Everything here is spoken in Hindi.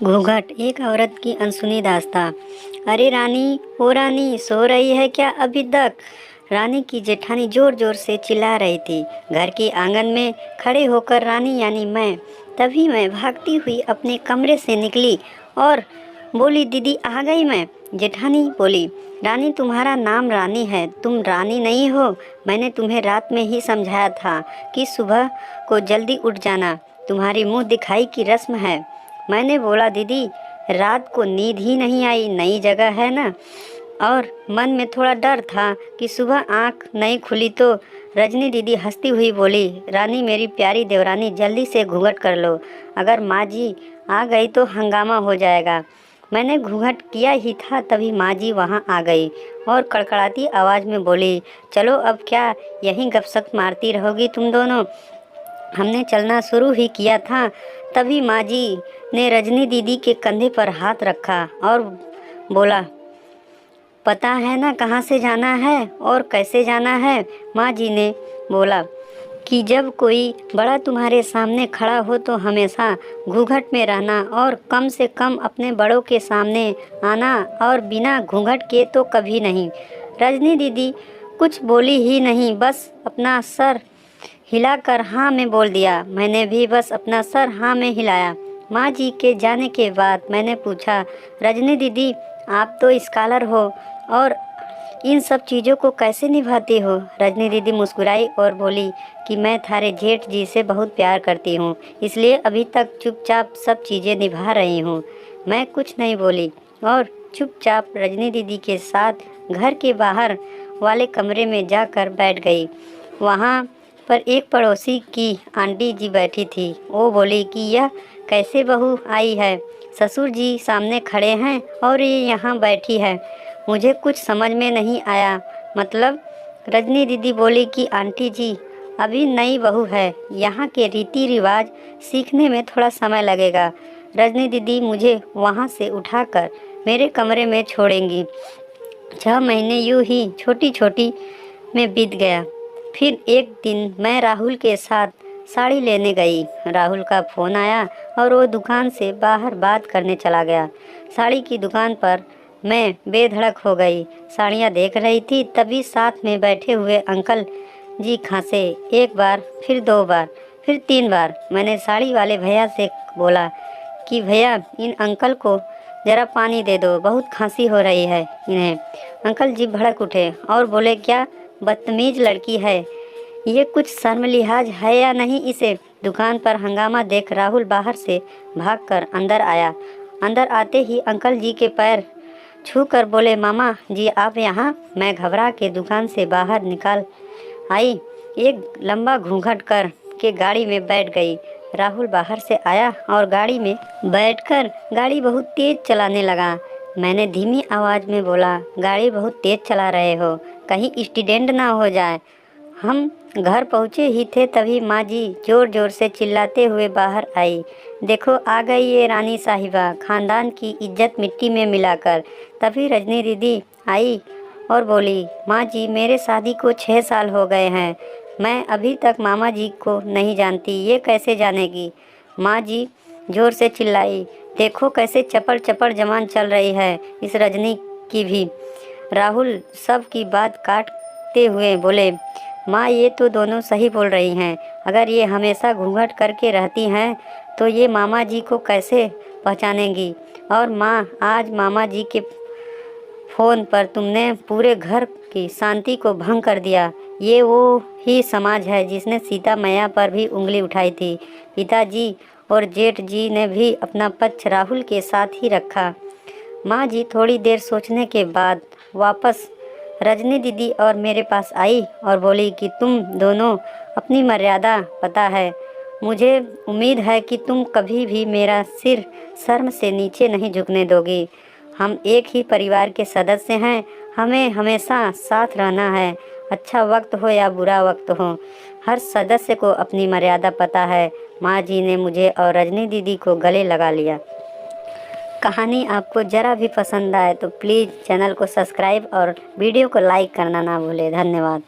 घूंघट। एक औरत की अनसुनी दास्तां। अरे रानी, ओ रानी, सो रही है क्या अभी तक? रानी की जेठानी जोर जोर से चिल्ला रही थी। घर के आंगन में खड़े होकर रानी यानी तभी मैं भागती हुई अपने कमरे से निकली और बोली, दीदी आ गई मैं। जेठानी बोली, रानी तुम्हारा नाम रानी है, तुम रानी नहीं हो। मैंने तुम्हें रात में ही समझाया था कि सुबह को जल्दी उठ जाना, तुम्हारी मुंह दिखाई की रस्म है। मैंने बोला, दीदी रात को नींद ही नहीं आई, नई जगह है ना, और मन में थोड़ा डर था कि सुबह आंख नहीं खुली तो। रजनी दीदी हंसती हुई बोली, रानी मेरी प्यारी देवरानी, जल्दी से घूंघट कर लो, अगर माँ जी आ गई तो हंगामा हो जाएगा। मैंने घूंघट किया ही था तभी माँ जी वहाँ आ गई और कड़कड़ाती आवाज़ में बोली, चलो अब क्या यहीं गपशप मारती रहोगी तुम दोनों? हमने चलना शुरू ही किया था तभी माँ जी ने रजनी दीदी के कंधे पर हाथ रखा और बोला, पता है ना कहाँ से जाना है और कैसे जाना है? माँ जी ने बोला कि जब कोई बड़ा तुम्हारे सामने खड़ा हो तो हमेशा घूंघट में रहना और कम से कम अपने बड़ों के सामने आना, और बिना घूंघट के तो कभी नहीं। रजनी दीदी कुछ बोली ही नहीं, बस अपना सर हिलाकर हाँ में बोल दिया। मैंने भी बस अपना सर हाँ में हिलाया। माँ जी के जाने के बाद मैंने पूछा, रजनी दीदी आप तो स्कॉलर हो और इन सब चीज़ों को कैसे निभाती हो? रजनी दीदी मुस्कुराई और बोली कि मैं थारे जेठ जी से बहुत प्यार करती हूँ, इसलिए अभी तक चुपचाप सब चीज़ें निभा रही हूँ। मैं कुछ नहीं बोली और चुपचाप रजनी दीदी के साथ घर के बाहर वाले कमरे में जाकर बैठ गई। वहाँ पर एक पड़ोसी की आंटी जी बैठी थी। वो बोली कि यह कैसे बहू आई है? ससुर जी सामने खड़े हैं और ये यहाँ बैठी है, मुझे कुछ समझ में नहीं आया। मतलब? रजनी दीदी बोली कि आंटी जी अभी नई बहू है, यहाँ के रीति रिवाज सीखने में थोड़ा समय लगेगा। रजनी दीदी मुझे वहाँ से उठाकर मेरे कमरे में छोड़ेंगी। 6 महीने यूँ ही छोटी छोटी में बीत गया। फिर एक दिन मैं राहुल के साथ साड़ी लेने गई। राहुल का फ़ोन आया और वो दुकान से बाहर बात करने चला गया। साड़ी की दुकान पर मैं बेधड़क हो गई। साड़ियाँ देख रही थी तभी साथ में बैठे हुए अंकल जी खांसे। एक बार, फिर 2 बार, फिर 3 बार। मैंने साड़ी वाले भैया से बोला कि भैया इन अंकल को ज़रा पानी दे दो, बहुत खांसी हो रही है इन्हें। अंकल जी भड़क उठे और बोले, क्या बदतमीज़ लड़की है ये, कुछ शर्म लिहाज है या नहीं इसे? दुकान पर हंगामा देख राहुल बाहर से भागकर अंदर आया। अंदर आते ही अंकल जी के पैर छू कर बोले, मामा जी आप यहाँ? मैं घबरा के दुकान से बाहर निकाल आई, एक लंबा घूंघट कर के गाड़ी में बैठ गई। राहुल बाहर से आया और गाड़ी में बैठकर गाड़ी बहुत तेज चलाने लगा। मैंने धीमी आवाज़ में बोला, गाड़ी बहुत तेज चला रहे हो, कहीं एक्सीडेंट ना हो जाए। हम घर पहुँचे ही थे तभी माँ जी ज़ोर ज़ोर से चिल्लाते हुए बाहर आई, देखो आ गई ये रानी साहिबा, ख़ानदान की इज्जत मिट्टी में मिलाकर। तभी रजनी दीदी आई और बोली, माँ जी मेरे शादी को 6 साल हो गए हैं, मैं अभी तक मामा जी को नहीं जानती, ये कैसे जानेगी? माँ जी ज़ोर से चिल्लाई, देखो कैसे चपड़ चपड़ जवान चल रही है इस रजनी की भी। राहुल सब की बात काटते हुए बोले, माँ ये तो दोनों सही बोल रही हैं, अगर ये हमेशा घूंघट करके रहती हैं तो ये मामा जी को कैसे पहचानेंगी? और माँ आज मामा जी के फ़ोन पर तुमने पूरे घर की शांति को भंग कर दिया। ये वो ही समाज है जिसने सीता मैया पर भी उंगली उठाई थी। पिताजी और जेठ जी ने भी अपना पक्ष राहुल के साथ ही रखा। माँ जी थोड़ी देर सोचने के बाद वापस रजनी दीदी और मेरे पास आई और बोली कि तुम दोनों अपनी मर्यादा पता है, मुझे उम्मीद है कि तुम कभी भी मेरा सिर शर्म से नीचे नहीं झुकने दोगी। हम एक ही परिवार के सदस्य हैं, हमें हमेशा साथ रहना है, अच्छा वक्त हो या बुरा वक्त हो, हर सदस्य को अपनी मर्यादा पता है। माँ जी ने मुझे और रजनी दीदी को गले लगा लिया। कहानी आपको ज़रा भी पसंद आए तो प्लीज़ चैनल को सब्सक्राइब और वीडियो को लाइक करना ना भूलें। धन्यवाद।